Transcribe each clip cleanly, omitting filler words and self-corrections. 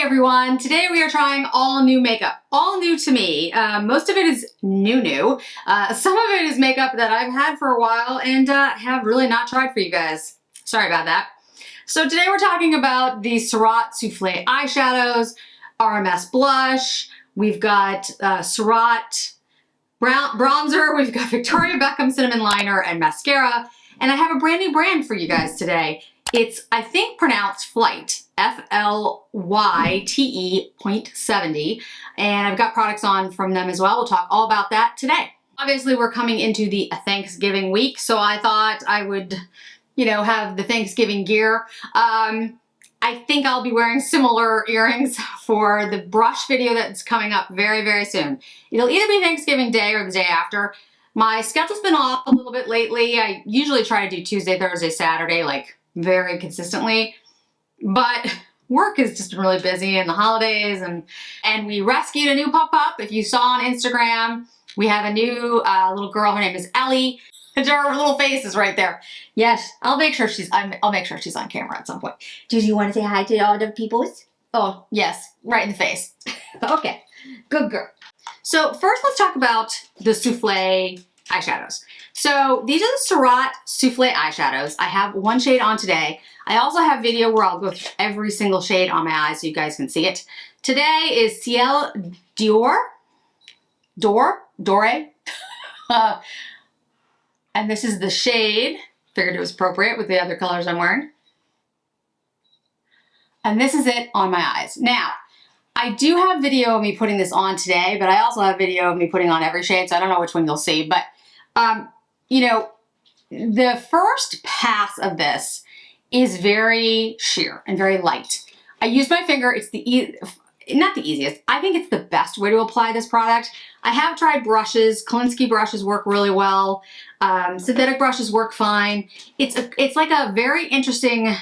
Hey everyone, today we are trying all new makeup. All new to me. Most of it is new. Some of it is makeup that I've had for a while and have really not tried for you guys. Sorry about that. So today we're talking about the Surratt Souffle eyeshadows, RMS blush, we've got Surratt bronzer, we've got Victoria Beckham cinnamon liner and mascara, and I have a brand new brand for you guys today. It's, I think, pronounced Flyte, F-L-Y-T-E .70, and I've got products on from them as well. We'll talk all about that today. Obviously, we're coming into the Thanksgiving week, so I thought I would, have the Thanksgiving gear. I think I'll be wearing similar earrings for the brush video that's coming up very, very soon. It'll either be Thanksgiving Day or the day after. My schedule's been off a little bit lately. I usually try to do Tuesday, Thursday, Saturday, like very consistently, but work is just really busy in the holidays, and we rescued a new pop-up. If you saw on Instagram, we have a new little girl. Her name is Ellie. Her little face is right there. Yes, I'll make sure she's on camera at some point. Do you want to say hi to all the peoples? Oh, yes, right in the face. Okay, good girl. So first let's talk about the Souffle eyeshadows. So these are the Surratt Souffle eyeshadows. I have one shade on today. I also have video where I'll go through every single shade on my eyes so you guys can see it. Today is Ciel Dore. And this is the shade. Figured it was appropriate with the other colors I'm wearing. And this is it on my eyes. Now, I do have video of me putting this on today, but I also have video of me putting on every shade, so I don't know which one you'll see. But, the first pass of this is very sheer and very light. I use my finger. It's not the easiest. I think it's the best way to apply this product. I have tried brushes. Kolinsky brushes work really well. Synthetic brushes work fine. It's like a very interesting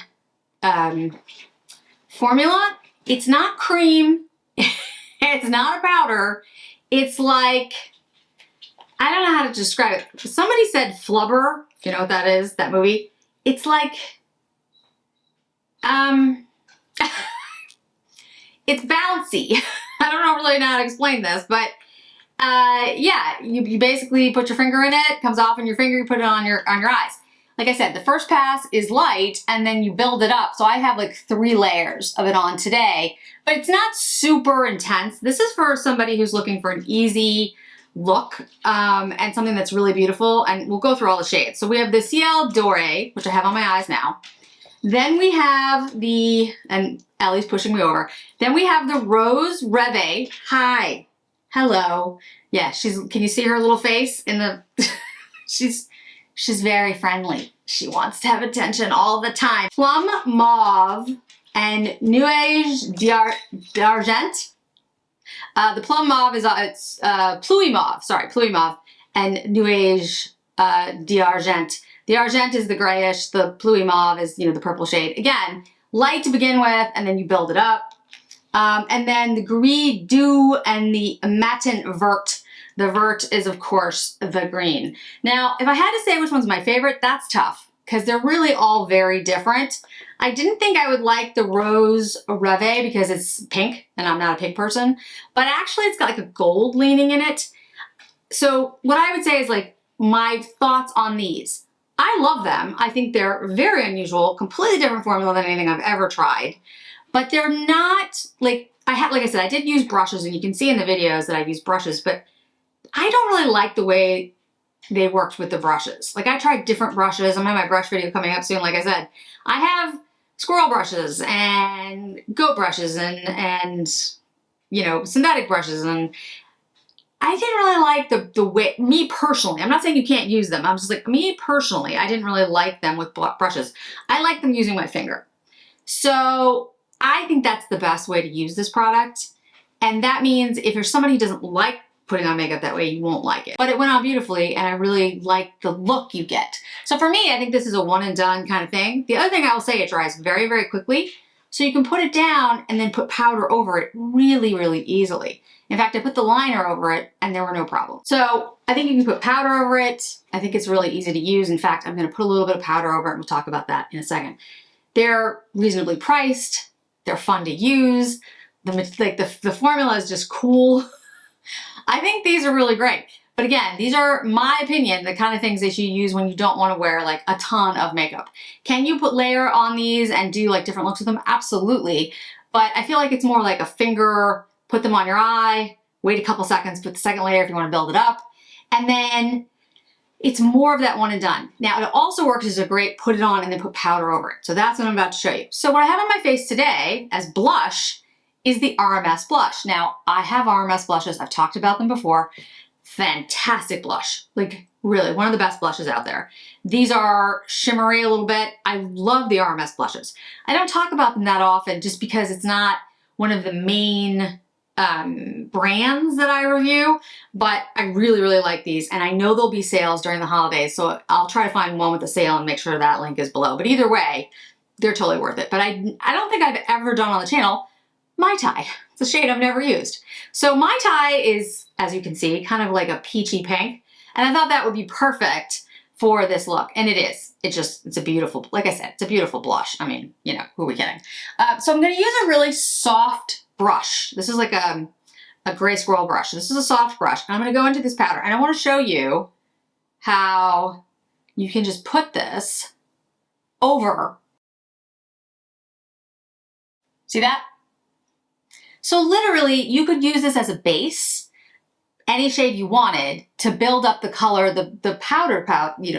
formula. It's not cream. It's not a powder. It's like, I don't know how to describe it. Somebody said flubber, if you know what that is, that movie. It's like, it's bouncy. I don't really know how to explain this, but yeah, you basically put your finger in it, comes off in your finger, you put it on your eyes. Like I said, the first pass is light and then you build it up. So I have like 3 layers of it on today, but it's not super intense. This is for somebody who's looking for an easy look and something that's really beautiful, and we'll go through all the shades. So we have the Ciel Dore, which I have on my eyes now. Then we have and Ellie's pushing me over. Then we have the Rose Reve. Hi. Hello. Yeah, can you see her little face in the, she's very friendly. She wants to have attention all the time. Plum Mauve and Nuage d'Argent. The Plum Mauve is, Pluie Mauve, Pluie Mauve, and Nuage d'Argent. The Argent is the grayish, the Pluie Mauve is, the purple shade. Again, light to begin with, and then you build it up. And then the Gris Doux and the Matin Vert. The Vert is, of course, the green. Now, if I had to say which one's my favorite, that's tough, because they're really all very different. I didn't think I would like the Rose Reve because it's pink, and I'm not a pink person, but actually it's got like a gold leaning in it. So what I would say is like my thoughts on these. I love them. I think they're very unusual, completely different formula than anything I've ever tried, but they're not like, like I said, I did use brushes, and you can see in the videos that I've used brushes, but I don't really like the way they worked with the brushes. Like I tried different brushes. I'm gonna have my brush video coming up soon. Like I said, I have squirrel brushes and goat brushes and synthetic brushes, and I didn't really like the way, me personally, I'm not saying you can't use them. I'm just like, me personally, I didn't really like them with brushes. I like them using my finger. So I think that's the best way to use this product. And that means if you're somebody who doesn't like putting on makeup that way, you won't like it. But it went on beautifully, and I really like the look you get. So for me, I think this is a one and done kind of thing. The other thing I will say, it dries very, very quickly. So you can put it down and then put powder over it really, really easily. In fact, I put the liner over it and there were no problems. So I think you can put powder over it. I think it's really easy to use. In fact, I'm gonna put a little bit of powder over it, and we'll talk about that in a second. They're reasonably priced. They're fun to use. the formula is just cool. I think these are really great. But again, these are, my opinion, the kind of things that you use when you don't want to wear like a ton of makeup. Can you put layer on these and do like different looks with them? Absolutely. But I feel like it's more like a finger, put them on your eye, wait a couple seconds, put the second layer if you want to build it up. And then it's more of that one and done. Now it also works as a great put it on and then put powder over it. So that's what I'm about to show you. So what I have on my face today as blush is the RMS blush. Now I have RMS blushes. I've talked about them before. Fantastic blush. Like really one of the best blushes out there. These are shimmery a little bit. I love the RMS blushes. I don't talk about them that often just because it's not one of the main brands that I review, but I really, really like these, and I know there'll be sales during the holidays, so I'll try to find one with a sale and make sure that link is below. But either way, they're totally worth it. But I don't think I've ever done on the channel Mai Tai. It's a shade I've never used. So Mai Tai is, as you can see, kind of like a peachy pink, and I thought that would be perfect for this look, and it is. It's a beautiful, like I said, it's a beautiful blush. I mean, you know, who are we kidding? So I'm gonna use a really soft brush. This is like a gray squirrel brush. This is a soft brush. And I'm gonna go into this powder, and I wanna show you how you can just put this over. See that? So literally, you could use this as a base, any shade you wanted, to build up the color, the powder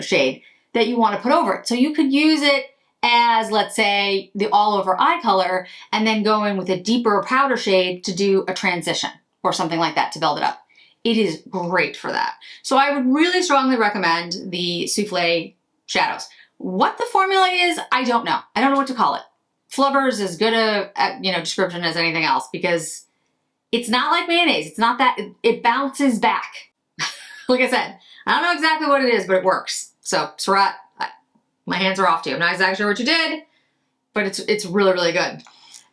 shade that you want to put over it. So you could use it as, let's say, the all over eye color, and then go in with a deeper powder shade to do a transition or something like that to build it up. It is great for that. So I would really strongly recommend the Souffle shadows. What the formula is, I don't know. I don't know what to call it. Flubber is as good a description as anything else, because it's not like mayonnaise. It's not that, it bounces back. Like I said, I don't know exactly what it is, but it works. So Surratt, my hands are off to you. I'm not exactly sure what you did, but it's really, really good.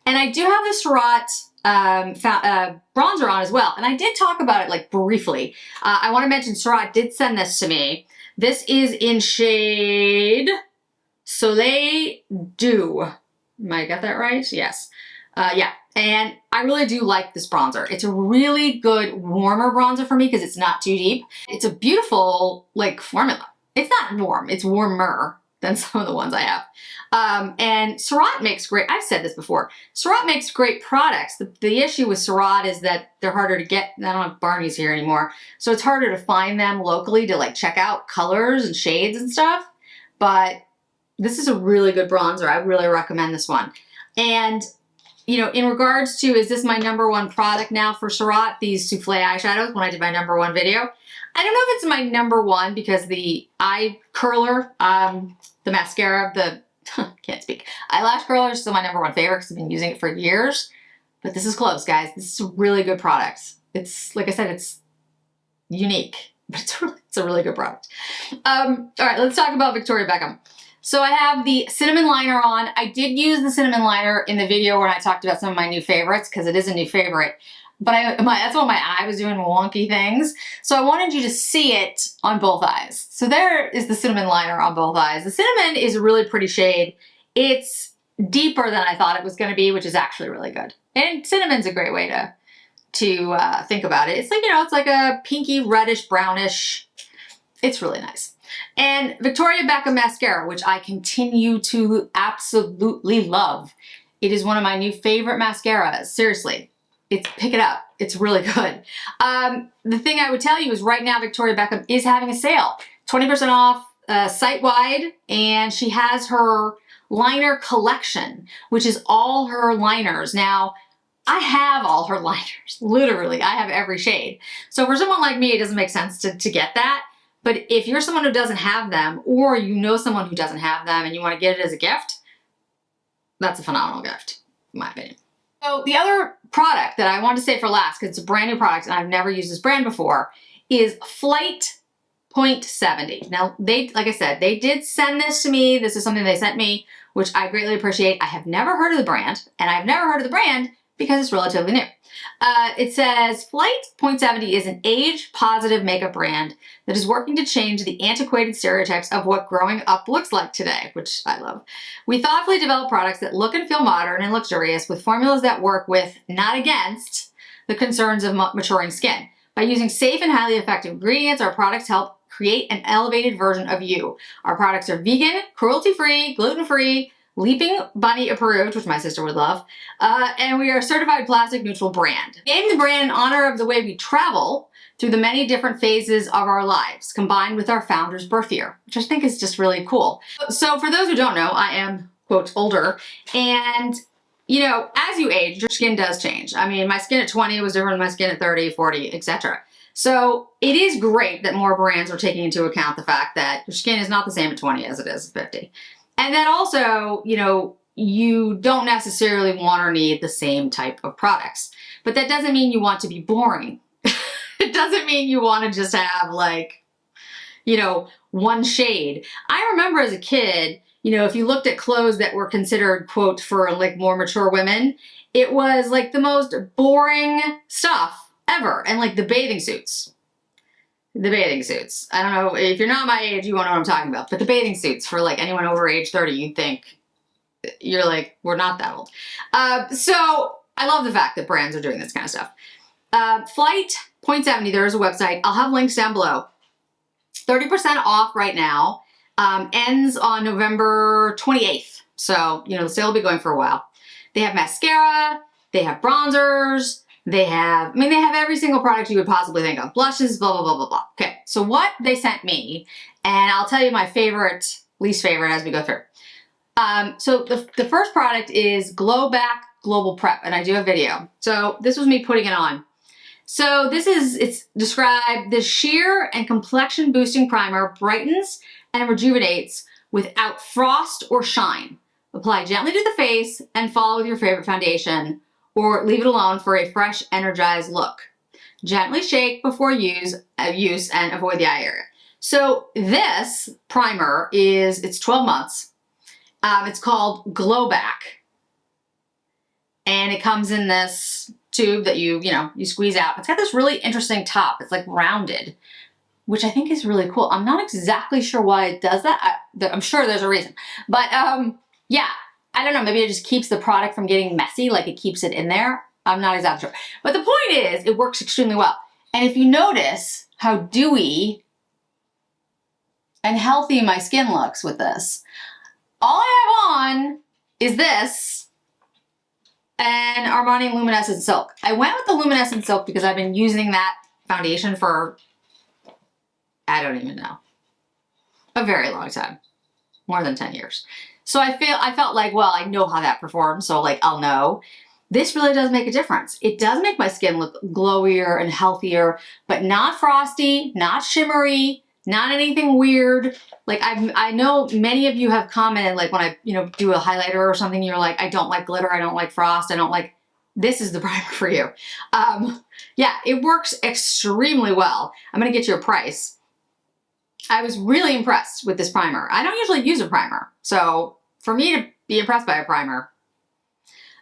And I do have the Surratt bronzer on as well. And I did talk about it like briefly. I want to mention Surratt did send this to me. This is in shade Soleil Dew. Am I got that right? Yes. Yeah. And I really do like this bronzer. It's a really good warmer bronzer for me because it's not too deep. It's a beautiful like formula. It's not warm, it's warmer than some of the ones I have. And Surratt makes great, I've said this before, Surratt makes great products. The issue with Surratt is that they're harder to get. I don't have Barney's here anymore, so it's harder to find them locally to like check out colors and shades and stuff. But this is a really good bronzer. I really recommend this one. And you know, in regards to, is this my #1 product now for Surratt, these Souffle eyeshadows, when I did my #1 video? I don't know if it's my #1 because the eye curler, the mascara, can't speak, eyelash curler is still my #1 favorite because I've been using it for years. But this is close, guys. This is a really good product. It's, like I said, it's unique, but it's a really good product. All right, let's talk about Victoria Beckham. So I have the cinnamon liner on. I did use the cinnamon liner in the video when I talked about some of my new favorites, because it is a new favorite. But that's when my eye was doing wonky things. So I wanted you to see it on both eyes. So there is the cinnamon liner on both eyes. The cinnamon is a really pretty shade. It's deeper than I thought it was going to be, which is actually really good. And cinnamon's a great way to think about it. It's like, you know, it's like a pinky reddish brownish. It's really nice. And Victoria Beckham mascara, which I continue to absolutely love. It is one of my new favorite mascaras. Seriously, pick it up. It's really good. The thing I would tell you is right now Victoria Beckham is having a sale. 20% off site-wide, and she has her liner collection, which is all her liners. Now, I have all her liners. Literally, I have every shade. So for someone like me, it doesn't make sense to get that. But if you're someone who doesn't have them, or you know someone who doesn't have them and you want to get it as a gift, that's a phenomenal gift, in my opinion. So the other product that I wanted to say for last, because it's a brand new product and I've never used this brand before, is Flight .70. Now, like I said, they did send this to me. This is something they sent me, which I greatly appreciate. I have never heard of the brand, and I've never heard of the brand because it's relatively new. It says, Flight .70 is an age-positive makeup brand that is working to change the antiquated stereotypes of what growing up looks like today, which I love. We thoughtfully develop products that look and feel modern and luxurious with formulas that work with, not against, the concerns of maturing skin. By using safe and highly effective ingredients, our products help create an elevated version of you. Our products are vegan, cruelty-free, gluten-free, Leaping Bunny approved, which my sister would love, and we are a certified plastic neutral brand. We named the brand in honor of the way we travel through the many different phases of our lives, combined with our founder's birth year, which I think is just really cool. So for those who don't know, I am, quote, older, and you know, as you age, your skin does change. I mean, my skin at 20 was different than my skin at 30, 40, etc. So it is great that more brands are taking into account the fact that your skin is not the same at 20 as it is at 50. And then also, you know, you don't necessarily want or need the same type of products. But that doesn't mean you want to be boring. It doesn't mean you want to just have like, you know, one shade. I remember as a kid, you know, if you looked at clothes that were considered, quote, for like more mature women, it was like the most boring stuff ever. And like the bathing suits. The bathing suits. I don't know, if you're not my age, you won't know what I'm talking about. But the bathing suits for like anyone over age 30, you'd think, you're like, we're not that old. So I love the fact that brands are doing this kind of stuff. Flight .70, there is a website. I'll have links down below. 30% off right now. Ends on November 28th. So, you know, the sale will be going for a while. They have mascara. They have bronzers. They have, I mean, they have every single product you would possibly think of. Blushes, blah, blah, blah, blah, blah. Okay, so what they sent me, and I'll tell you my favorite, least favorite as we go through. So the first product is Glow Back Global Prep, and I do a video. So this was me putting it on. So this is, it's described, the sheer and complexion boosting primer brightens and rejuvenates without frost or shine. Apply gently to the face and follow with your favorite foundation, or leave it alone for a fresh, energized look. Gently shake before use and avoid the eye area. So this primer is, it's 12 months. It's called Glow Back. And it comes in this tube that you squeeze out. It's got this really interesting top. It's like rounded, which I think is really cool. I'm not exactly sure why it does that. I'm sure there's a reason. But yeah. I don't know, maybe it just keeps the product from getting messy, like it keeps it in there. I'm not exactly sure. But the point is, it works extremely well. And if you notice how dewy and healthy my skin looks with this, all I have on is this and Armani Luminescent Silk. I went with the Luminescent Silk because I've been using that foundation for, I don't even know, a very long time, more than 10 years. So I felt like, well, I know how that performs, so like I'll know. This really does make a difference. It does make my skin look glowier and healthier, but not frosty, not shimmery, not anything weird. Like I know many of you have commented, like when I do a highlighter or something, you're like, I don't like glitter, I don't like frost, I don't like. This is the primer for you. Yeah, it works extremely well. I'm gonna get you a price. I was really impressed with this primer. I don't usually use a primer, so for me to be impressed by a primer,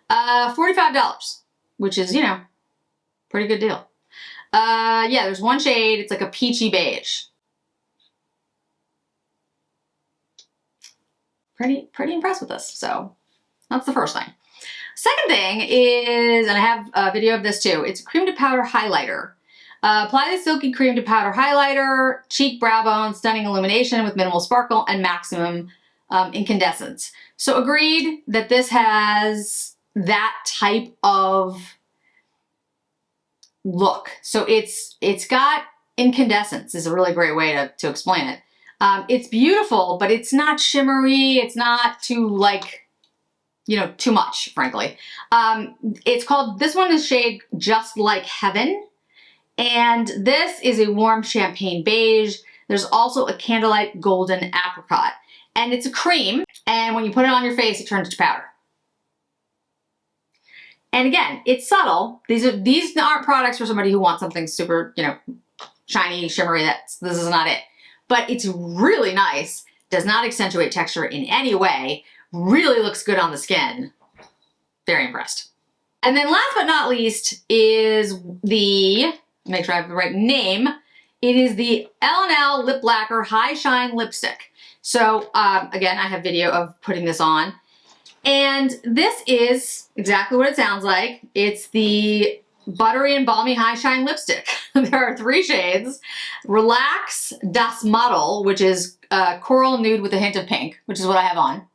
$45, which is, you know, pretty good deal. Yeah, there's one shade. It's like a peachy beige. Pretty impressed with this. So that's the first thing. Second thing is, and I have a video of this too, it's a cream to powder highlighter. Apply the silky cream to powder highlighter, cheek, brow bone, stunning illumination with minimal sparkle and maximum incandescence. So agreed that this has that type of look. So it's got incandescence is a really great way to explain it. It's beautiful, but it's not shimmery. It's not too like, you know, too much, frankly. It's called, this one is shade Just Like Heaven. And this is a warm champagne beige. There's also a candlelight golden apricot. And it's a cream, and when you put it on your face, it turns to powder. And again, it's subtle. These aren't products for somebody who wants something super, you know, shiny, shimmery. This is not it. But it's really nice. Does not accentuate texture in any way. Really looks good on the skin. Very impressed. And then last but not least is the, make sure I have the right name, it is the L&L Lip Lacquer High Shine Lipstick. So again, I have video of putting this on. And this is exactly what it sounds like. It's the Buttery and Balmy High Shine Lipstick. There are 3 shades. Relax Das Model, which is coral nude with a hint of pink, which is what I have on.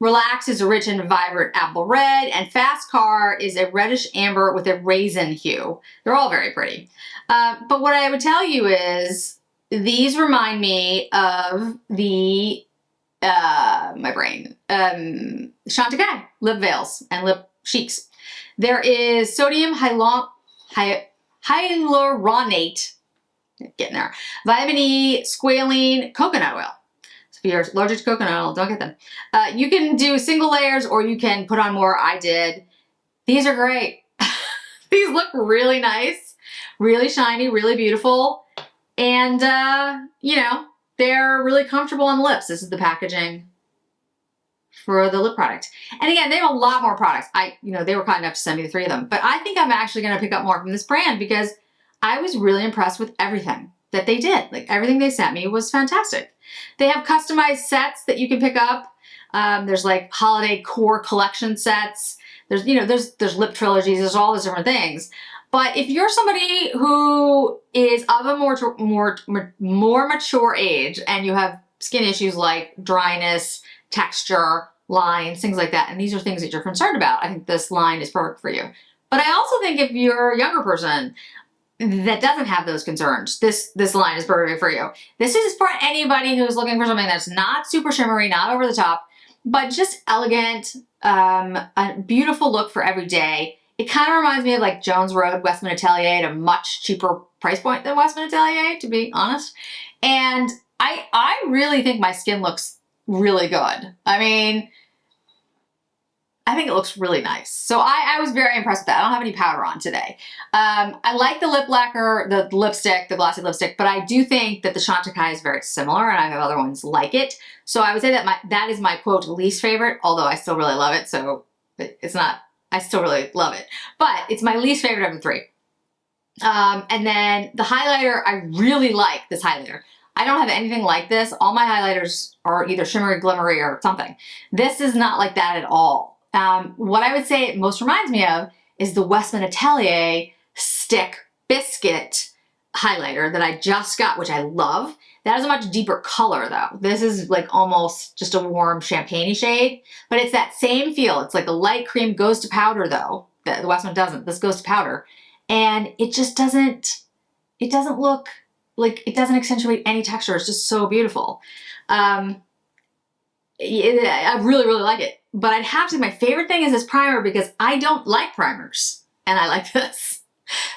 Relax is a rich and vibrant apple red, and Fast Car is a reddish amber with a raisin hue. They're all very pretty. But what I would tell you is these remind me of the, my brain, Chantecaille lip veils and lip cheeks. There is sodium hyaluronate, getting there, vitamin E, squalene, coconut oil. So if you're allergic to coconut oil, don't get them. You can do single layers or you can put on more. I did. These are great. These look really nice, really shiny, really beautiful. And, you know, they're really comfortable on the lips. This is the packaging for the lip product. And again, they have a lot more products. They were kind enough to send me the 3 of them. But I think I'm actually going to pick up more from this brand because I was really impressed with everything that they did. Like, everything they sent me was fantastic. They have customized sets that you can pick up. There's like holiday core collection sets. There's lip trilogies. There's all those different things. But if you're somebody who is of a more mature age and you have skin issues like dryness, texture, lines, things like that, and these are things that you're concerned about, I think this line is perfect for you. But I also think if you're a younger person that doesn't have those concerns, this line is perfect for you. This is for anybody who's looking for something that's not super shimmery, not over the top, but just elegant, a beautiful look for every day. It kind of reminds me of like Jones Road, Westman Atelier at a much cheaper price point than Westman Atelier, to be honest. And I really think my skin looks really good. I mean, I think it looks really nice. So I was very impressed with that. I don't have any powder on today. I like the lip lacquer, the lipstick, the glossy lipstick, but I do think that the Chantecaille is very similar and I have other ones like it. So I would say that that is my quote least favorite, although I still really love it. So it's not, I still really love it, but it's my least favorite of the 3. And then the highlighter, I really like this highlighter. I don't have anything like this. All my highlighters are either shimmery, glimmery, or something. This is not like that at all. What I would say it most reminds me of is the Westman Atelier Stick Biscuit highlighter that I just got, which I love. That is a much deeper color though. This is like almost just a warm champagne-y shade, but it's that same feel. It's like a light cream goes to powder though. The Westman doesn't. This goes to powder. And it just doesn't look like, it doesn't accentuate any texture. It's just so beautiful. I really, really like it. But I'd have to say my favorite thing is this primer because I don't like primers and I like this.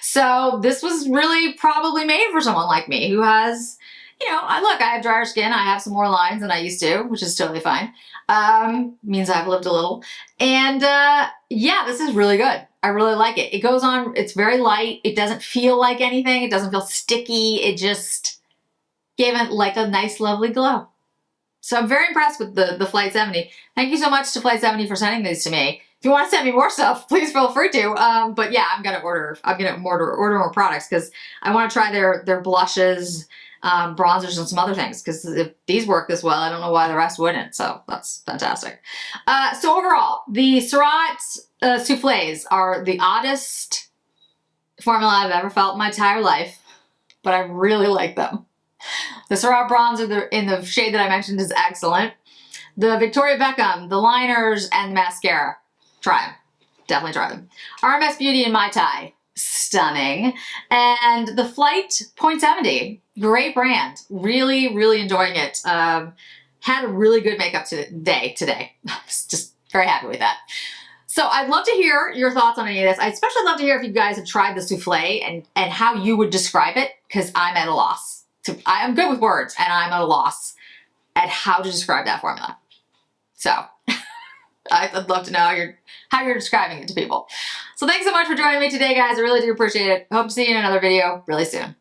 So this was really probably made for someone like me who has, I have drier skin. I have some more lines than I used to, which is totally fine. Means I've lived a little. And yeah, this is really good. I really like it. It goes on, it's very light. It doesn't feel like anything. It doesn't feel sticky. It just gave it like a nice, lovely glow. So I'm very impressed with the Flight 70. Thank you so much to Flight 70 for sending these to me. If you want to send me more stuff, please feel free to. But yeah, I'm gonna order more products because I want to try their blushes, bronzers, and some other things. Because if these work this well, I don't know why the rest wouldn't. So that's fantastic. So overall, the Surratt Souffles are the oddest formula I've ever felt in my entire life, but I really like them. The Surratt bronzer in the shade that I mentioned is excellent. The Victoria Beckham, the liners, and the mascara, try them. Definitely try them. RMS Beauty and Mai Tai, stunning. And the Flight .70, great brand. Really, really enjoying it. Had a really good makeup day today. I was just very happy with that. So I'd love to hear your thoughts on any of this. I'd especially love to hear if you guys have tried the souffle and how you would describe it, because I'm at a loss. I'm good with words, and I'm at a loss at how to describe that formula. So I'd love to know how you're describing it to people. So thanks so much for joining me today, guys. I really do appreciate it. Hope to see you in another video really soon.